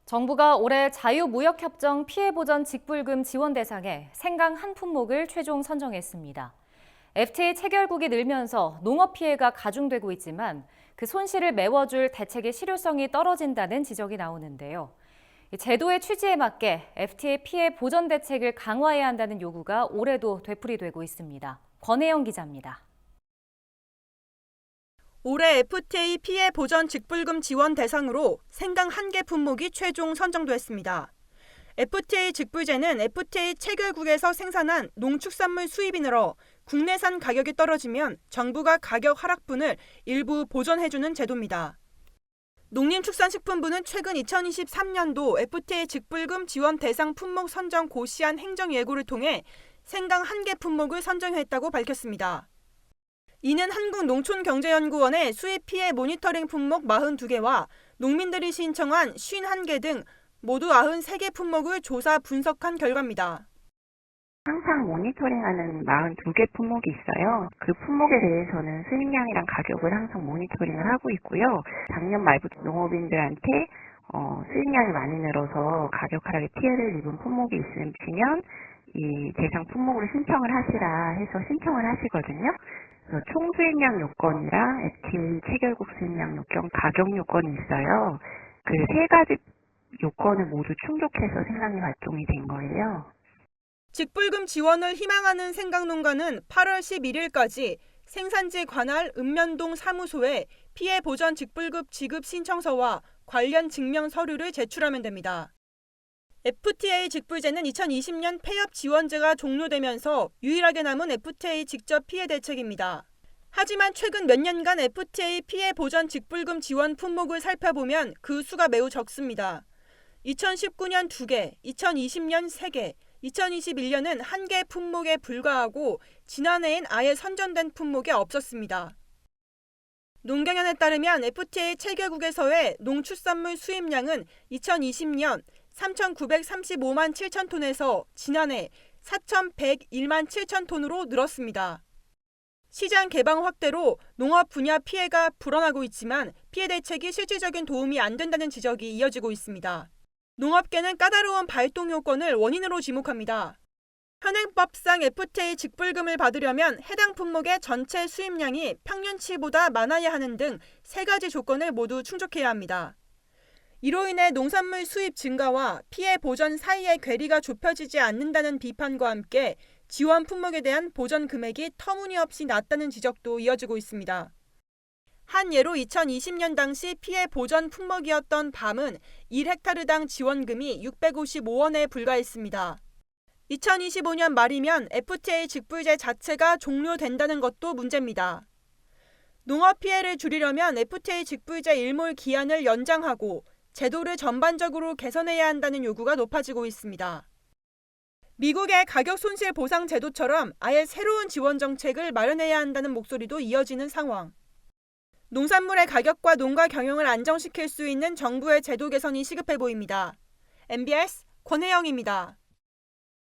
정부가 올해 자유무역협정 피해보전 직불금 지원 대상에 생강 한 품목을 최종 선정했습니다. FTA 체결국이 늘면서 농업 피해가 가중되고 있지만 그 손실을 메워줄 대책의 실효성이 떨어진다는 지적이 나오는데요. 제도의 취지에 맞게 FTA 피해 보전 대책을 강화해야 한다는 요구가 올해도 되풀이되고 있습니다. 권혜영 기자입니다. 올해 FTA 피해 보전 직불금 지원 대상으로 생강 1개 품목이 최종 선정됐습니다. FTA 직불제는 FTA 체결국에서 생산한 농축산물 수입이 늘어 국내산 가격이 떨어지면 정부가 가격 하락분을 일부 보전해주는 제도입니다. 농림축산식품부는 최근 2023년도 FTA 직불금 지원 대상 품목 선정 고시한 행정예고를 통해 생강 1개 품목을 선정했다고 밝혔습니다. 이는 한국농촌경제연구원의 수입 피해 모니터링 품목 42개와 농민들이 신청한 51개 등 모두 93개 품목을 조사 분석한 결과입니다. 항상 모니터링하는 42개 품목이 있어요. 그 품목에 대해서는 수입량이랑 가격을 항상 모니터링을 하고 있고요. 작년 말부터 농업인들한테 수입량이 많이 늘어서 가격 하락에 피해를 입은 품목이 있으시면 이 대상 품목으로 신청을 하시라 해서 신청을 하시거든요. 그래서 총 수입량 요건이랑 FTA 체결국 수입량 요건, 가격 요건이 있어요. 그 세 가지 요건을 모두 충족해서 생강이 발동이 된 거예요. 직불금 지원을 희망하는 생강농가는 8월 11일까지 생산지 관할 읍면동 사무소에 피해 보전 직불금 지급 신청서와 관련 증명 서류를 제출하면 됩니다. FTA 직불제는 2020년 폐업 지원제가 종료되면서 유일하게 남은 FTA 직접 피해 대책입니다. 하지만 최근 몇 년간 FTA 피해 보전 직불금 지원 품목을 살펴보면 그 수가 매우 적습니다. 2019년 2개, 2020년 3개, 2021년은 1개 품목에 불과하고 지난해엔 아예 선정된 품목이 없었습니다. 농경연에 따르면 FTA 체결국에서의 농축산물 수입량은 2020년 3,935만 7천 톤에서 지난해 4,101만 7천 톤으로 늘었습니다. 시장 개방 확대로 농업 분야 피해가 불어나고 있지만 피해 대책이 실질적인 도움이 안 된다는 지적이 이어지고 있습니다. 농업계는 까다로운 발동 요건을 원인으로 지목합니다. 현행법상 FTA 직불금을 받으려면 해당 품목의 전체 수입량이 평년치보다 많아야 하는 등 세 가지 조건을 모두 충족해야 합니다. 이로 인해 농산물 수입 증가와 피해 보전 사이의 괴리가 좁혀지지 않는다는 비판과 함께 지원 품목에 대한 보전 금액이 터무니없이 낮다는 지적도 이어지고 있습니다. 한 예로 2020년 당시 피해 보전 품목이었던 밤은 1헥타르당 지원금이 655원에 불과했습니다. 2025년 말이면 FTA 직불제 자체가 종료된다는 것도 문제입니다. 농업 피해를 줄이려면 FTA 직불제 일몰 기한을 연장하고 제도를 전반적으로 개선해야 한다는 요구가 높아지고 있습니다. 미국의 가격 손실 보상 제도처럼 아예 새로운 지원 정책을 마련해야 한다는 목소리도 이어지는 상황. 농산물의 가격과 농가 경영을 안정시킬 수 있는 정부의 제도 개선이 시급해 보입니다. MBS 권혜영입니다.